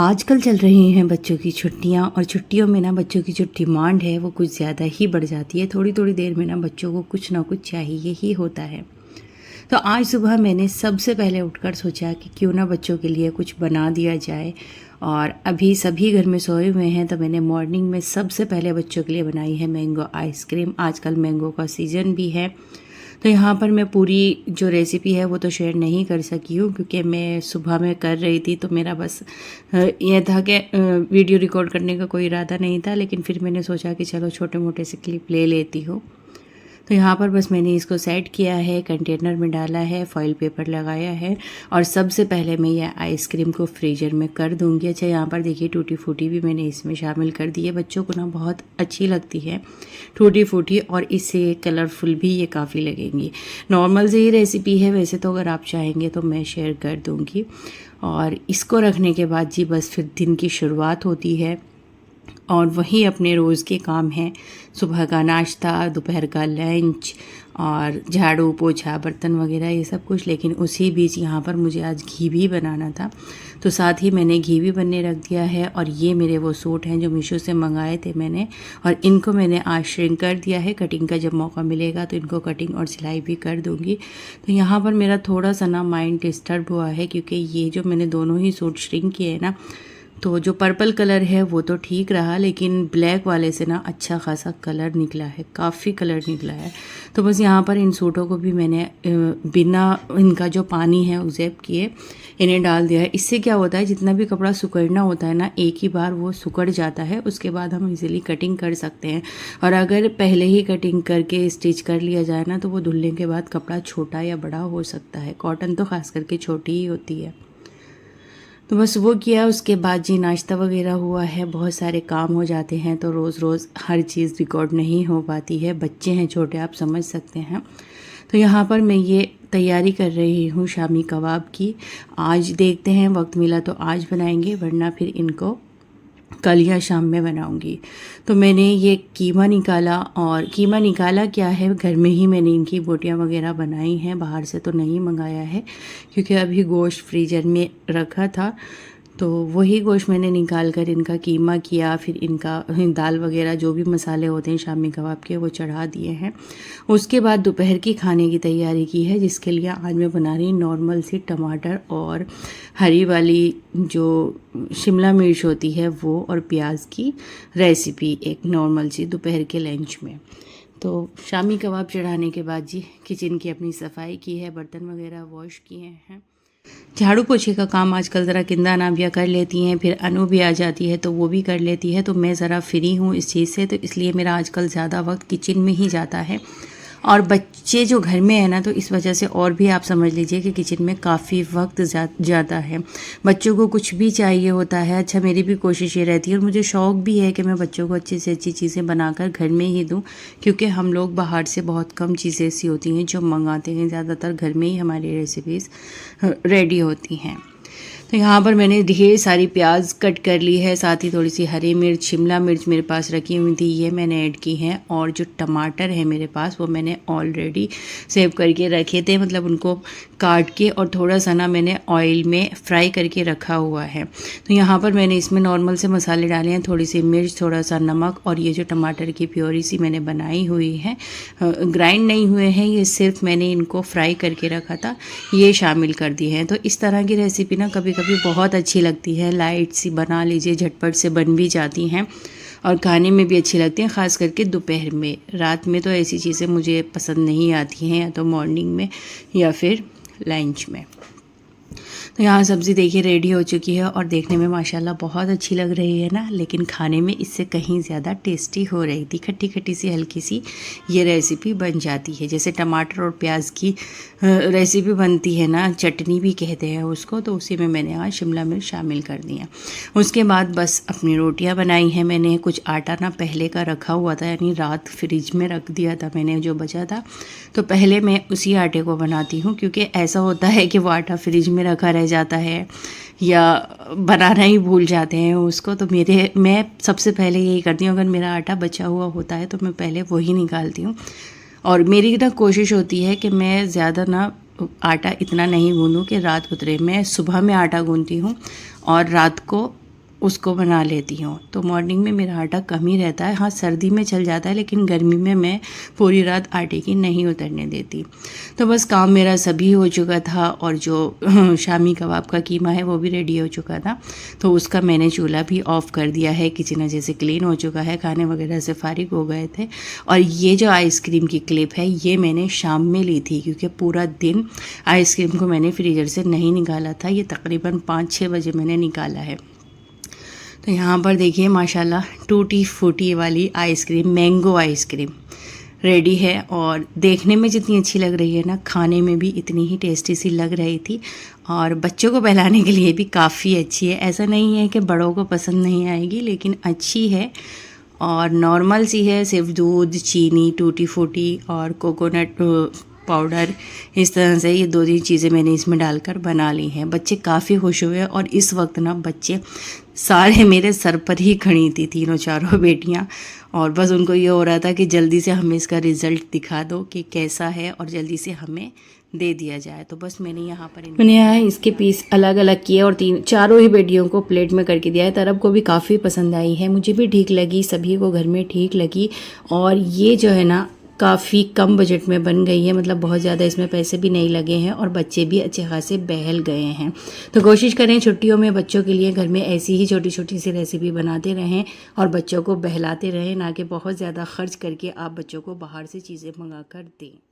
आजकल चल रही हैं बच्चों की छुट्टियां और छुट्टियों में ना बच्चों की जो डिमांड है वो कुछ ज़्यादा ही बढ़ जाती है। थोड़ी थोड़ी देर में ना बच्चों को कुछ ना कुछ चाहिए ही होता है। तो आज सुबह मैंने सबसे पहले उठकर सोचा कि क्यों ना बच्चों के लिए कुछ बना दिया जाए। और अभी सभी घर में सोए हुए हैं तो मैंने मॉर्निंग में सबसे पहले बच्चों के लिए बनाई है मैंगो आइसक्रीम। आजकल मैंगो का सीज़न भी है। तो यहाँ पर मैं पूरी जो रेसिपी है वो तो शेयर नहीं कर सकी हूँ क्योंकि मैं सुबह में कर रही थी। तो मेरा बस ये था कि वीडियो रिकॉर्ड करने का कोई इरादा नहीं था, लेकिन फिर मैंने सोचा कि चलो छोटे मोटे से क्लिप ले लेती हूँ। तो यहाँ पर बस मैंने इसको सेट किया है, कंटेनर में डाला है, फॉइल पेपर लगाया है और सबसे पहले मैं ये आइसक्रीम को फ्रीजर में कर दूँगी। अच्छा, यहाँ पर देखिए टूटी फूटी भी मैंने इसमें शामिल कर दी है। बच्चों को ना बहुत अच्छी लगती है टूटी फूटी और इससे कलरफुल भी ये काफ़ी लगेंगी। नॉर्मल से ही रेसिपी है, वैसे तो अगर आप चाहेंगे तो मैं शेयर कर दूँगी। और इसको रखने के बाद जी बस फिर दिन की शुरुआत होती है और वही अपने रोज़ के काम हैं। सुबह का नाश्ता, दोपहर का लंच और झाड़ू पोछा बर्तन वगैरह ये सब कुछ। लेकिन उसी बीच यहाँ पर मुझे आज घी भी बनाना था, तो साथ ही मैंने घी भी बनने रख दिया है। और ये मेरे वो सूट हैं जो मीशो से मंगाए थे मैंने, और इनको मैंने आज श्रिंक कर दिया है। कटिंग का जब मौका मिलेगा तो इनको कटिंग और सिलाई भी कर दूँगी। तो यहाँ पर मेरा थोड़ा सा ना माइंड डिस्टर्ब हुआ है क्योंकि ये जो मैंने दोनों ही सूट श्रिंक किए हैं ना, तो जो पर्पल कलर है वो तो ठीक रहा, लेकिन ब्लैक वाले से ना अच्छा खासा कलर निकला है, काफ़ी कलर निकला है। तो बस यहाँ पर इन सूटों को भी मैंने बिना इनका जो पानी है उज़ेब किए इन्हें डाल दिया है। इससे क्या होता है, जितना भी कपड़ा सुकड़ना होता है ना, एक ही बार वो सुकड़ जाता है, उसके बाद हम इजीली कटिंग कर सकते हैं। और अगर पहले ही कटिंग करके स्टिच कर लिया जाए ना, तो वो धुलने के बाद कपड़ा छोटा या बड़ा हो सकता है। कॉटन तो ख़ास करके छोटी ही होती है। तो बस वो किया, उसके बाद जी नाश्ता वगैरह हुआ है। बहुत सारे काम हो जाते हैं तो रोज़ रोज़ हर चीज़ रिकॉर्ड नहीं हो पाती है, बच्चे हैं छोटे, आप समझ सकते हैं। तो यहाँ पर मैं ये तैयारी कर रही हूँ शामी कबाब की। आज देखते हैं, वक्त मिला तो आज बनाएंगे, वरना फिर इनको कल या शाम में बनाऊंगी। तो मैंने ये कीमा निकाला, और कीमा निकाला क्या है, घर में ही मैंने इनकी बोटियां वगैरह बनाई हैं, बाहर से तो नहीं मंगाया है क्योंकि अभी गोश्त फ्रीजर में रखा था। तो वही गोश्त मैंने निकाल कर इनका कीमा किया, फिर इनका दाल वगैरह जो भी मसाले होते हैं शामी कबाब के वो चढ़ा दिए हैं। उसके बाद दोपहर की खाने की तैयारी की है, जिसके लिए आज मैं बना रही नॉर्मल सी टमाटर और हरी वाली जो शिमला मिर्च होती है वो और प्याज की रेसिपी, एक नॉर्मल सी दोपहर के लंच में। तो शामी कबाब चढ़ाने के बाद जी किचन की अपनी सफाई की है, बर्तन वगैरह वॉश किए हैं। झाड़ू पोछे का काम आजकल ज़रा किंदा नाबिया कर लेती हैं, फिर अनु भी आ जाती है तो वो भी कर लेती है। तो मैं ज़रा फ्री हूँ इस चीज़ से, तो इसलिए मेरा आजकल ज़्यादा वक्त किचन में ही जाता है। और बच्चे जो घर में है ना, तो इस वजह से और भी आप समझ लीजिए कि किचन में काफ़ी वक्त जाता है। बच्चों को कुछ भी चाहिए होता है। अच्छा, मेरी भी कोशिश ये रहती है और मुझे शौक़ भी है कि मैं बच्चों को अच्छी से अच्छी चीज़ें बनाकर घर में ही दूँ, क्योंकि हम लोग बाहर से बहुत कम चीज़ें ऐसी होती हैं जो मंगाते हैं। ज़्यादातर घर में ही हमारी रेसिपीज़ रेडी होती हैं। तो यहाँ पर मैंने ढेर सारी प्याज कट कर ली है, साथ ही थोड़ी सी हरी मिर्च, शिमला मिर्च मेरे पास रखी हुई थी, ये मैंने ऐड की हैं। और जो टमाटर है मेरे पास वो मैंने ऑलरेडी सेव करके रखे थे, मतलब उनको काट के और थोड़ा सा ना मैंने ऑयल में फ्राई करके रखा हुआ है। तो यहाँ पर मैंने इसमें नॉर्मल से मसाले डाले हैं, थोड़ी सी मिर्च, थोड़ा सा नमक, और ये जो टमाटर की प्योरी सी मैंने बनाई हुई है, ग्राइंड नहीं हुए हैं, ये सिर्फ मैंने इनको फ्राई करके रखा था, ये शामिल कर दिए हैं। तो इस तरह की रेसिपी ना कभी कभी बहुत अच्छी लगती है, लाइट सी बना लीजिए, झटपट से बन भी जाती हैं और खाने में भी अच्छी लगती हैं, ख़ास करके दोपहर में। रात में तो ऐसी चीज़ें मुझे पसंद नहीं आती हैं, या तो मॉर्निंग में या फिर लंच में। तो यहाँ सब्ज़ी देखिए रेडी हो चुकी है और देखने में माशाल्लाह बहुत अच्छी लग रही है ना, लेकिन खाने में इससे कहीं ज़्यादा टेस्टी हो रही थी। खट्टी खट्टी सी हल्की सी ये रेसिपी बन जाती है, जैसे टमाटर और प्याज की रेसिपी बनती है ना, चटनी भी कहते हैं उसको। तो उसी में मैंने आज शिमला मिर्च शामिल कर दिया। उसके बाद बस अपनी रोटियाँ बनाई हैं मैंने। कुछ आटा ना पहले का रखा हुआ था, यानी रात फ्रिज में रख दिया था मैंने जो बचा था, तो पहले मैं उसी आटे को बनाती हूँ, क्योंकि ऐसा होता है कि वो आटा फ्रिज में रखा रह जाता है या बनाना ही भूल जाते हैं उसको। तो मैं सबसे पहले यही करती हूँ, अगर मेरा आटा बचा हुआ होता है तो मैं पहले वही निकालती हूँ। और मेरी ना कोशिश होती है कि मैं ज़्यादा ना आटा इतना नहीं गूंदूँ कि रात उतरे। मैं सुबह में आटा गूंदती हूँ और रात को उसको बना लेती हूँ। तो मॉर्निंग में मेरा आटा कम ही रहता है। हाँ, सर्दी में चल जाता है, लेकिन गर्मी में मैं पूरी रात आटे की नहीं उतरने देती। तो बस काम मेरा सभी हो चुका था और जो शामी कबाब का कीमा है वो भी रेडी हो चुका था। तो उसका मैंने चूल्हा भी ऑफ़ कर दिया है। किचन जैसे क्लीन हो चुका है, खाने वगैरह से फारिग हो गए थे। और ये जो आइसक्रीम की क्लिप है ये मैंने शाम में ली थी, क्योंकि पूरा दिन आइसक्रीम को मैंने फ्रीज़र से नहीं निकाला था। ये तकरीबन 5-6 बजे मैंने निकाला है। तो यहाँ पर देखिए माशाल्लाह टूटी फूटी वाली आइसक्रीम, मैंगो आइसक्रीम रेडी है। और देखने में जितनी अच्छी लग रही है ना, खाने में भी इतनी ही टेस्टी सी लग रही थी। और बच्चों को पिलाने के लिए भी काफ़ी अच्छी है। ऐसा नहीं है कि बड़ों को पसंद नहीं आएगी, लेकिन अच्छी है और नॉर्मल सी है। सिर्फ दूध, चीनी, टूटी फूटी और कोकोनट पाउडर, इस तरह से ये 2-3 चीज़ें मैंने इसमें डालकर बना ली हैं। बच्चे काफ़ी खुश हुए और इस वक्त ना बच्चे सारे मेरे सर पर ही खड़ी थी, तीनों चारों बेटियां। और बस उनको ये हो रहा था कि जल्दी से हमें इसका रिज़ल्ट दिखा दो कि कैसा है और जल्दी से हमें दे दिया जाए। तो बस मैंने यहाँ इसके पीस अलग अलग किए और चारों ही बेटियों को प्लेट में करके दिया है। तरब को भी काफ़ी पसंद आई है, मुझे भी ठीक लगी, सभी को घर में ठीक लगी। और ये जो है ना काफ़ी कम बजट में बन गई है, मतलब बहुत ज़्यादा इसमें पैसे भी नहीं लगे हैं और बच्चे भी अच्छे खासे बहल गए हैं। तो कोशिश करें छुट्टियों में बच्चों के लिए घर में ऐसी ही छोटी छोटी सी रेसिपी बनाते रहें और बच्चों को बहलाते रहें, ना कि बहुत ज़्यादा खर्च करके आप बच्चों को बाहर से चीज़ें मंगा कर दें।